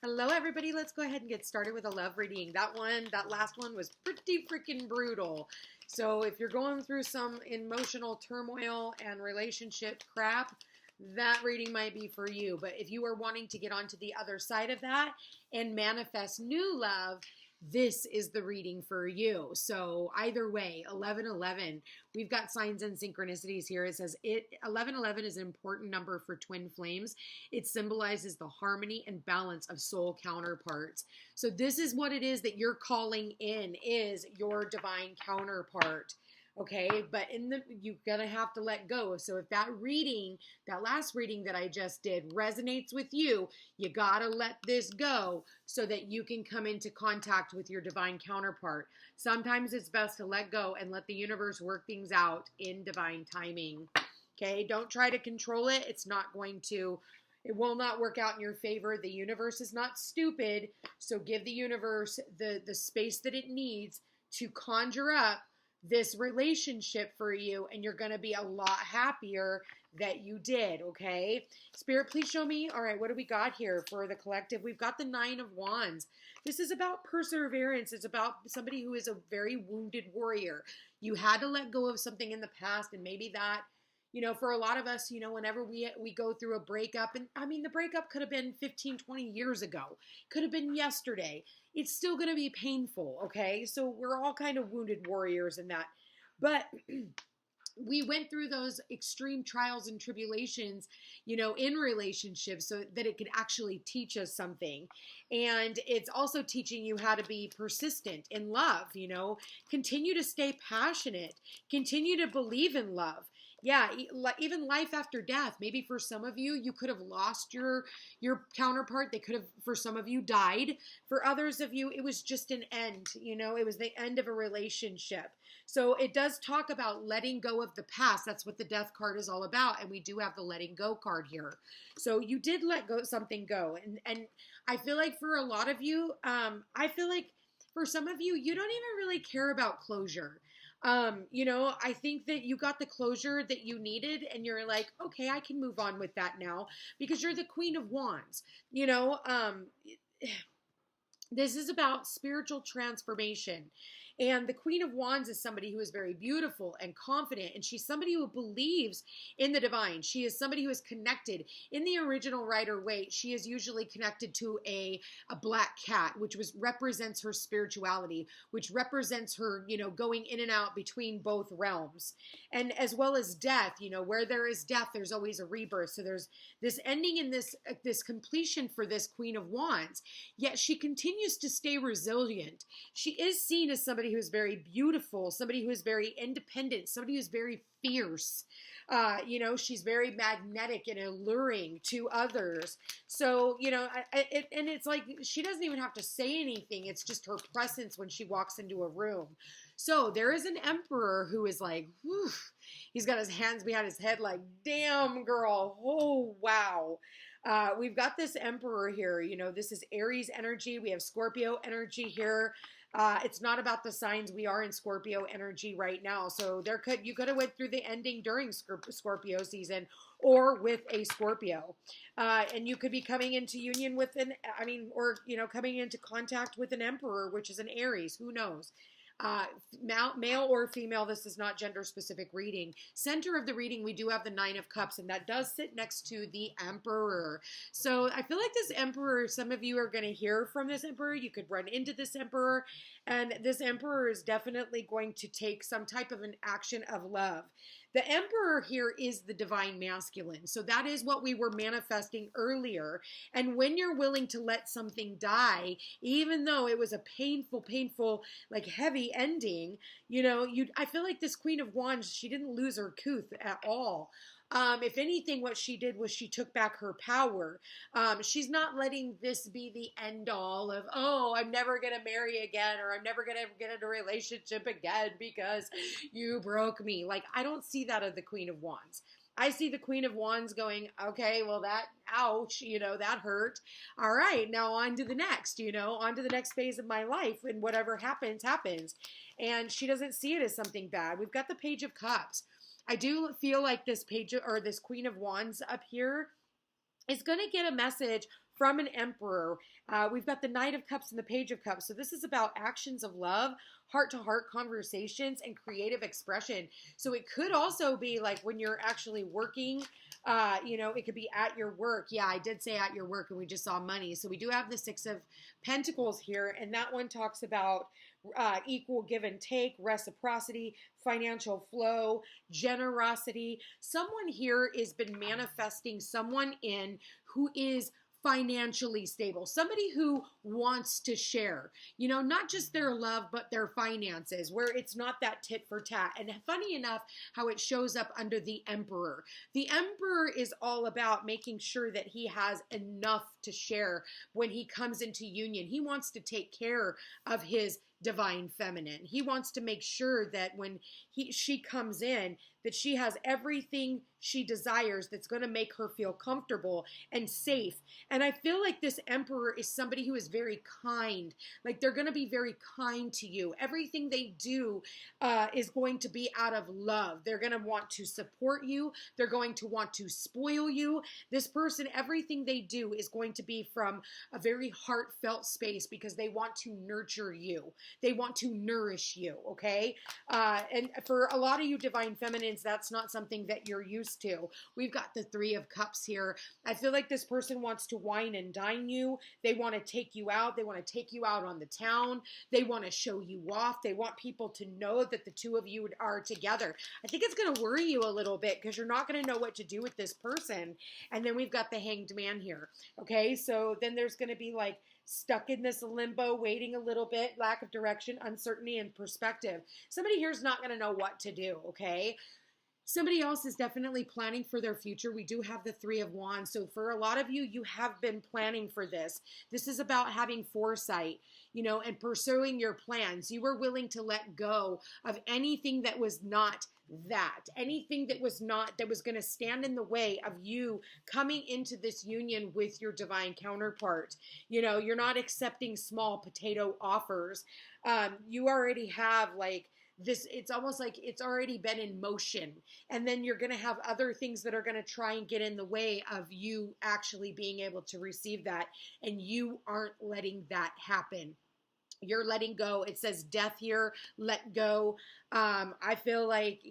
Hello, everybody. Let's go ahead and get started with a love reading. That last one was pretty freaking brutal. So if you're going through some emotional turmoil and relationship crap, that reading might be for you. But if you are wanting to get onto the other side of that and manifest new love, this is the reading for you. So either way, 1111, we've got signs and synchronicities here. It says 1111 is an important number for twin flames. It symbolizes the harmony and balance of soul counterparts. So this is what it is that you're calling in, is your divine counterpart. Okay, but you're gonna have to let go. So if that last reading that I just did resonates with you, you gotta let this go so that you can come into contact with your divine counterpart. Sometimes it's best to let go and let the universe work things out in divine timing. Okay, don't try to control it. It will not work out in your favor. The universe is not stupid, so give the universe the space that it needs to conjure up this relationship for you, and you're going to be a lot happier that you did, okay? Spirit, please show me. All right, what do we got here for the collective? We've got the 9 of Wands. This is about perseverance. It's about somebody who is a very wounded warrior. You had to let go of something in the past, and maybe that, for a lot of us, whenever we go through a breakup, and I mean, the breakup could have been 15, 20 years ago, could have been yesterday. It's still going to be painful, okay? So we're all kind of wounded warriors in that. But we went through those extreme trials and tribulations, in relationships so that it could actually teach us something. And it's also teaching you how to be persistent in love, continue to stay passionate, continue to believe in love. Yeah, even life after death. Maybe for some of you, you could have lost your counterpart. They could have, for some of you, died. For others of you, it was just an end. It was the end of a relationship. So it does talk about letting go of the past. That's what the death card is all about. And we do have the letting go card here. So you did let something go. And I feel like for a lot of you, I feel like for some of you, you don't even really care about closure. I think that you got the closure that you needed, and you're like, okay, I can move on with that now because you're the Queen of Wands. This is about spiritual transformation. And the Queen of Wands is somebody who is very beautiful and confident, and she's somebody who believes in the divine. She is somebody who is connected. In the original Rider-Waite, she is usually connected to a black cat, which represents her spirituality, which represents her, going in and out between both realms. And as well as death, where there is death, there's always a rebirth. So there's this ending in this completion for this Queen of Wands. Yet she continues to stay resilient. She is seen as somebody who is very beautiful, somebody who is very independent, somebody who's very fierce. She's very magnetic and alluring to others. So, and it's like she doesn't even have to say anything. It's just her presence when she walks into a room. So there is an emperor who is like, whew, he's got his hands behind his head like, damn, girl. Oh, wow. We've got this emperor here. This is Aries energy. We have Scorpio energy here. It's not about the signs. We are in Scorpio energy right now. So you could have went through the ending during Scorpio season or with a Scorpio. And you could be coming into union with coming into contact with an emperor, which is an Aries. Who knows? Male or female, this is not gender specific reading. Center of the reading, we do have the 9 of Cups, and that does sit next to the Emperor. So I feel like this Emperor, some of you are going to hear from this Emperor. You could run into this Emperor, and this Emperor is definitely going to take some type of an action of love. The Emperor here is the divine masculine. So that is what we were manifesting earlier. And when you're willing to let something die, even though it was a painful, like heavy ending, I feel like this Queen of Wands, she didn't lose her couth at all. If anything, what she did was she took back her power. She's not letting this be the end all of, oh, I'm never going to marry again, or I'm never going to get in a relationship again because you broke me. Like, I don't see that of the Queen of Wands. I see the Queen of Wands going, okay, well, ouch, that hurt. All right, now on to the next, on to the next phase of my life, and whatever happens, happens. And she doesn't see it as something bad. We've got the Page of Cups. I do feel like this Queen of Wands up here is going to get a message from an emperor. We've got the Knight of Cups and the Page of Cups. So this is about actions of love, heart-to-heart conversations, and creative expression. So it could also be like when you're actually working, it could be at your work. Yeah, I did say at your work, and we just saw money. So we do have the Six of Pentacles here, and that one talks about equal give and take, reciprocity, financial flow, generosity. Someone here has been manifesting someone in who is financially stable, somebody who wants to share, not just their love, but their finances, where it's not that tit for tat. And funny enough, how it shows up under the emperor. The emperor is all about making sure that he has enough to share when he comes into union. He wants to take care of his divine feminine. He wants to make sure that when she comes in, that she has everything she desires that's going to make her feel comfortable and safe. And I feel like this emperor is somebody who is very kind. Like they're going to be very kind to you. Everything they do is going to be out of love. They're going to want to support you. They're going to want to spoil you. This person, everything they do is going to be from a very heartfelt space because they want to nurture you. They want to nourish you, okay? And for a lot of you divine feminines, that's not something that you're used to. We've got the Three of Cups here. I feel like this person wants to wine and dine you. They want to take you out. They want to take you out on the town. They want to show you off. They want people to know that the two of you are together. I think it's going to worry you a little bit because you're not going to know what to do with this person. And then we've got the Hanged Man here, okay? So then there's going to be like stuck in this limbo, waiting a little bit, lack of direction, uncertainty, and perspective. Somebody here is not going to know what to do, okay? Somebody else is definitely planning for their future. We do have the Three of Wands. So for a lot of you, you have been planning for this. This is about having foresight, and pursuing your plans. You were willing to let go of anything that was not anything that was going to stand in the way of you coming into this union with your divine counterpart. You're not accepting small potato offers. You already have like this, it's almost like it's already been in motion. And then you're going to have other things that are going to try and get in the way of you actually being able to receive that. And you aren't letting that happen. You're letting go. It says death here, let go. I feel like,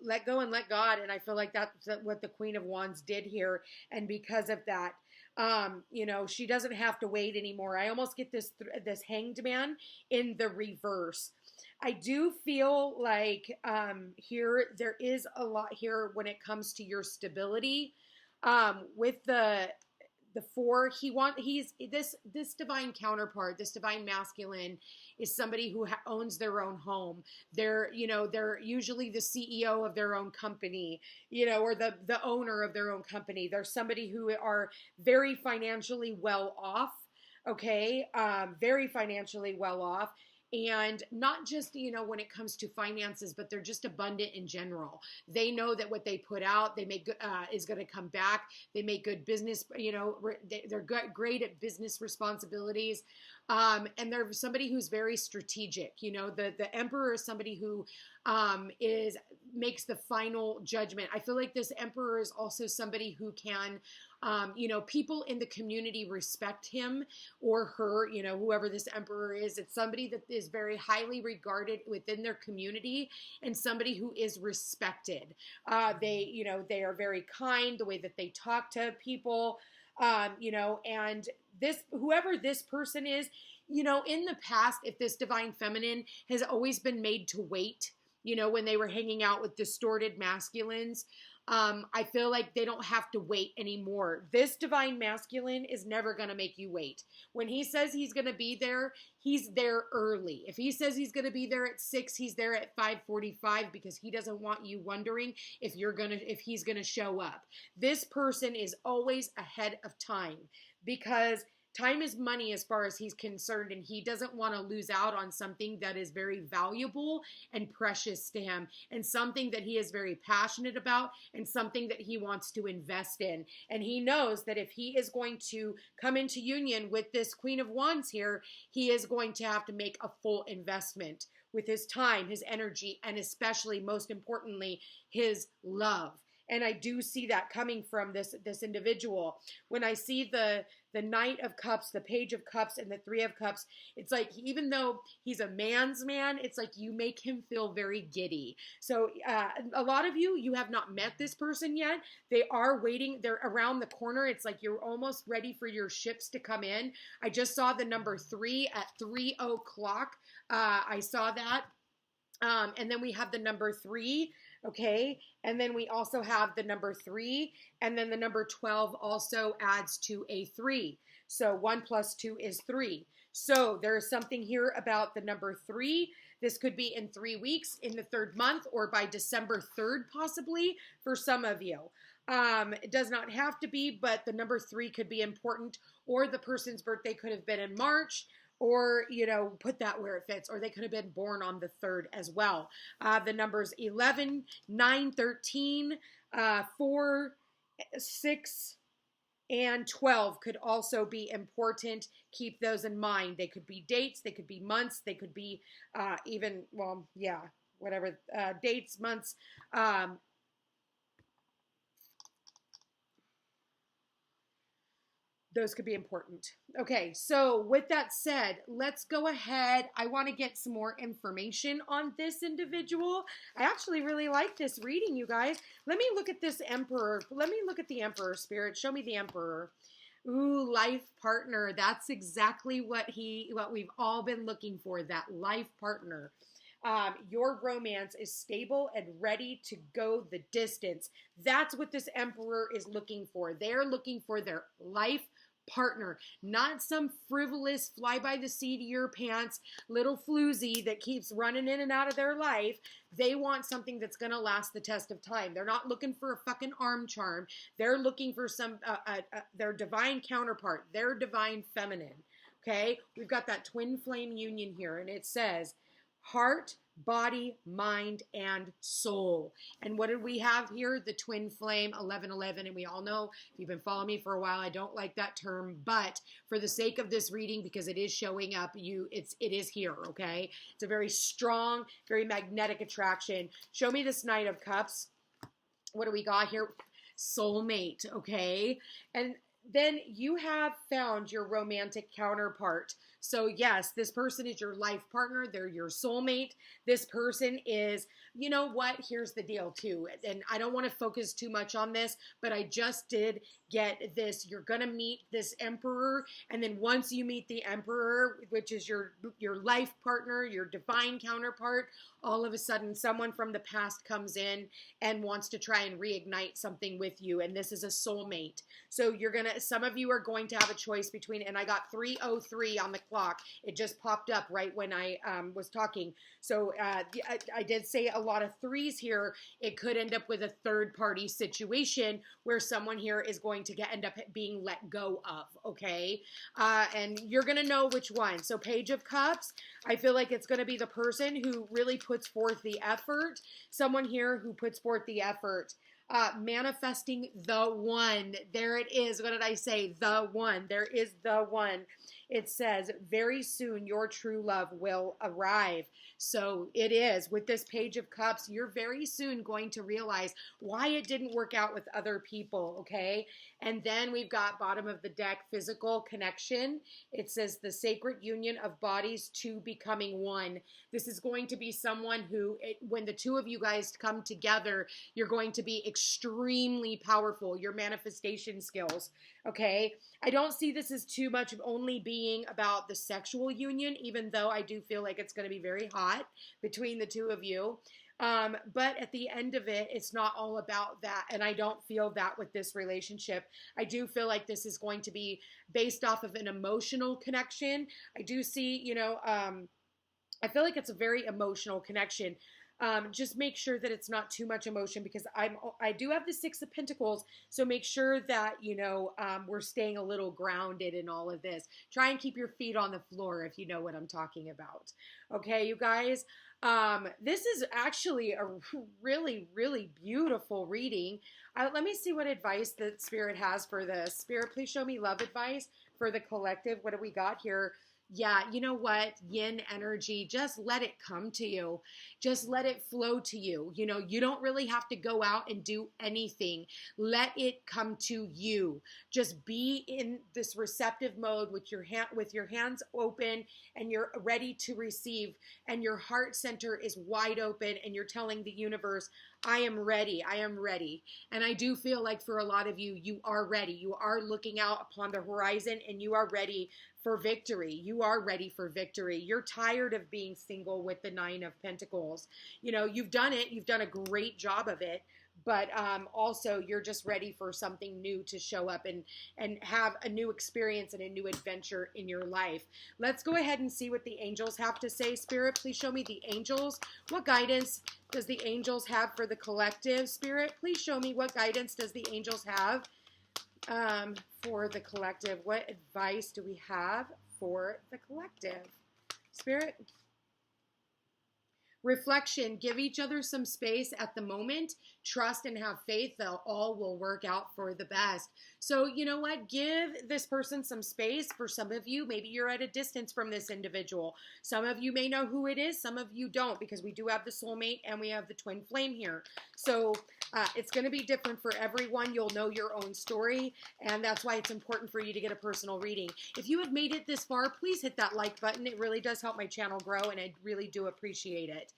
let go and let God. And I feel like that's what the Queen of Wands did here. And because of that, she doesn't have to wait anymore. I almost get this Hanged Man in the reverse. I do feel like here there is a lot here when it comes to your stability. With the Four, he's this divine counterpart, this divine masculine is somebody who owns their own home. They're usually the CEO of their own company, or the owner of their own company. They're somebody who are very financially well off, okay? Very financially well off. And not just, when it comes to finances, but they're just abundant in general. They know that what they put out, they make is going to come back. They make good business, they're great at business responsibilities. And they're somebody who's very strategic. The Emperor is somebody who makes the final judgment. I feel like this Emperor is also somebody who can, people in the community respect him or her, whoever this Emperor is. It's somebody that is very highly regarded within their community and somebody who is respected. They are very kind, the way that they talk to people, and whoever this person is, in the past, if this divine feminine has always been made to wait, when they were hanging out with distorted masculines, I feel like they don't have to wait anymore. This divine masculine is never going to make you wait. When he says he's going to be there, he's there early. If he says he's going to be there at 6, he's there at 5:45 because he doesn't want you wondering if he's going to show up. This person is always ahead of time because time is money as far as he's concerned, and he doesn't want to lose out on something that is very valuable and precious to him, and something that he is very passionate about, and something that he wants to invest in. And he knows that if he is going to come into union with this Queen of Wands here, he is going to have to make a full investment with his time, his energy, and especially, most importantly, his love. And I do see that coming from this individual. When I see the Knight of Cups, the Page of Cups, and the Three of Cups, it's like, even though he's a man's man, it's like you make him feel very giddy. So a lot of you have not met this person yet. They are waiting. They're around the corner. It's like you're almost ready for your ships to come in. I just saw the number 3 at 3 o'clock. I saw that. And then we have the number 3. Okay, and then we also have the number 3, and then the number 12 also adds to a 3. So 1 plus 2 is 3. So there's something here about the number 3. This could be in 3 weeks, in the 3rd month, or by December 3rd, possibly, for some of you. It does not have to be, but the number 3 could be important, or the person's birthday could have been in March, or, you know, put that where it fits, or they could have been born on the 3rd as well. The numbers 11, 9, 13, 4, 6, and 12 could also be important. Keep those in mind. They could be dates, they could be months, they could be even, well, yeah, whatever, dates, months, those could be important. Okay, so with that said, let's go ahead. I want to get some more information on this individual. I actually really like this reading, you guys. Let me look at this Emperor. Let me look at the Emperor, Spirit. Show me the Emperor. Ooh, life partner. That's exactly what we've all been looking for, that life partner. Your romance is stable and ready to go the distance. That's what this Emperor is looking for. They're looking for their life partner, not some frivolous fly by the seat of your pants little floozy that keeps running in and out of their life. They want something that's going to last the test of time. They're not looking for a fucking arm charm. They're looking for some their divine counterpart, their divine feminine. Okay, we've got that twin flame union here, and it says heart, body, mind, and soul. And what did we have here? The twin flame, 1111. And we all know, if you've been following me for a while, I don't like that term, but for the sake of this reading, because it is showing up, it is here, okay? It's a very strong, very magnetic attraction. Show me this Knight of Cups. What do we got here? Soulmate, okay? And then you have found your romantic counterpart. So yes, this person is your life partner. They're your soulmate. This person is, you know what? Here's the deal too. And I don't want to focus too much on this, but I just did get this. You're going to meet this Emperor. And then once you meet the Emperor, which is your life partner, your divine counterpart, all of a sudden someone from the past comes in and wants to try and reignite something with you. And this is a soulmate. So some of you are going to have a choice between, and I got 303 on the clock. It just popped up right when I was talking. So I did say a lot of 3s here. It could end up with a third party situation where someone here is going to end up being let go of, okay? And you're going to know which one. So Page of Cups, I feel like it's going to be the person who really puts forth the effort. Someone here who puts forth the effort. Manifesting the one. There it is. What did I say? The one. There is the one. It says, very soon your true love will arrive. So it is. With this Page of Cups, you're very soon going to realize why it didn't work out with other people, okay? And then we've got bottom of the deck, physical connection. It says the sacred union of bodies two becoming one. This is going to be someone who, when the two of you guys come together, you're going to be extremely powerful, your manifestation skills, okay? I don't see this as too much of only being about the sexual union, even though I do feel like it's going to be very hot between the two of you. But at the end of it, it's not all about that. And I don't feel that with this relationship. I do feel like this is going to be based off of an emotional connection. I do see, I feel like it's a very emotional connection. Just make sure that it's not too much emotion, because I do have the 6 of Pentacles. So make sure that, we're staying a little grounded in all of this. Try and keep your feet on the floor if you know what I'm talking about. Okay, you guys. This is actually a really, really beautiful reading. Let me see what advice the Spirit has for this. Spirit, please show me love advice for the collective. What do we got here? Yeah, you know what? Yin energy, just let it come to you. Just let it flow to you. You know, you don't really have to go out and do anything. Let it come to you. Just be in this receptive mode with your hands open, and you're ready to receive, and your heart center is wide open, and you're telling the universe, I am ready. I am ready. And I do feel like for a lot of you, you are ready. You are looking out upon the horizon, and you are ready for victory. You are ready for victory. You're tired of being single with the 9 of Pentacles. You know, you've done it. You've done a great job of it. But also, you're just ready for something new to show up and have a new experience and a new adventure in your life. Let's go ahead and see what the angels have to say. Spirit, please show me the angels. What guidance does the angels have for the collective? Spirit, please show me what guidance does the angels have for the collective. What advice do we have for the collective? Spirit. Reflection, give each other some space at the moment. Trust and have faith that all will work out for the best. So, you know what? Give this person some space. For some of you, maybe you're at a distance from this individual. Some of you may know who it is. Some of you don't, because we do have the soulmate and we have the twin flame here. So it's going to be different for everyone. You'll know your own story, and that's why it's important for you to get a personal reading. If you have made it this far, please hit that like button. It really does help my channel grow, and I really do appreciate it.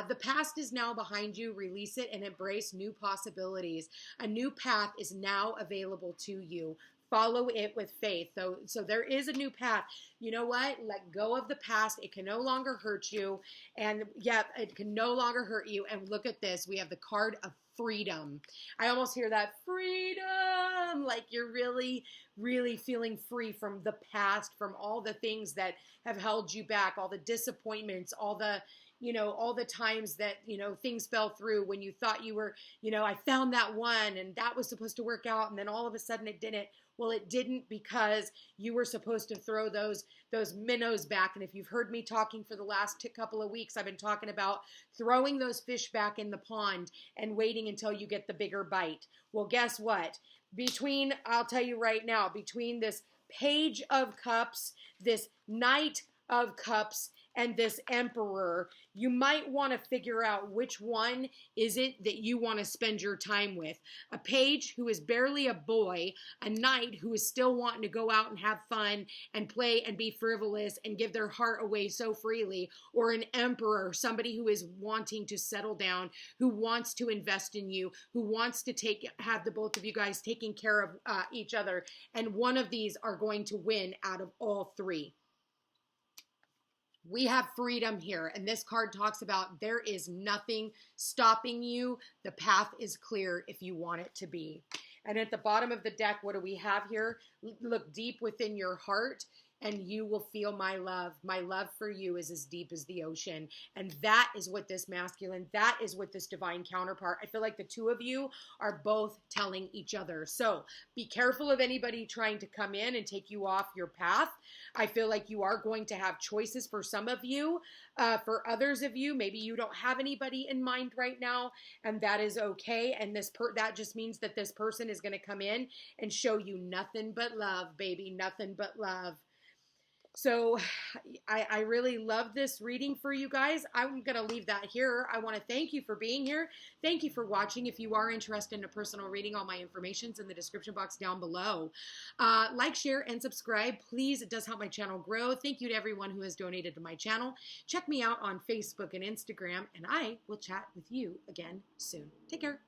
The past is now behind you. Release it and embrace new possibilities. A new path is now available to you. Follow it with faith. So there is a new path. You know what? Let go of the past. It can no longer hurt you. And yeah, it can no longer hurt you. And look at this. We have the card of freedom. I almost hear that freedom. Like you're really, really feeling free from the past, from all the things that have held you back, all the disappointments, all the times that, things fell through when you thought you were, I found that one and that was supposed to work out. And then all of a sudden it didn't. Well, it didn't, because you were supposed to throw those minnows back. And if you've heard me talking for the last couple of weeks, I've been talking about throwing those fish back in the pond and waiting until you get the bigger bite. Well, guess what? I'll tell you right now, between this Page of Cups, this Knight of Cups, and this Emperor, you might want to figure out which one is it that you want to spend your time with. A page who is barely a boy, a knight who is still wanting to go out and have fun and play and be frivolous and give their heart away so freely, or an emperor, somebody who is wanting to settle down, who wants to invest in you, who wants to have the both of you guys taking care of each other. And one of these are going to win out of all three. We have freedom here, and this card talks about there is nothing stopping you. The path is clear if you want it to be. And at the bottom of the deck, what do we have here? Look deep within your heart, and you will feel my love. My love for you is as deep as the ocean. And that is what this masculine, that is what this divine counterpart, I feel like the two of you are both telling each other. So be careful of anybody trying to come in and take you off your path. I feel like you are going to have choices for some of you. For others of you, maybe you don't have anybody in mind right now, and that is okay. And that just means that this person is going to come in and show you nothing but love, baby, nothing but love. So I really love this reading for you guys. I'm going to leave that here. I want to thank you for being here. Thank you for watching. If you are interested in a personal reading, all my information's in the description box down below. Like, share, and subscribe. Please, it does help my channel grow. Thank you to everyone who has donated to my channel. Check me out on Facebook and Instagram, and I will chat with you again soon. Take care.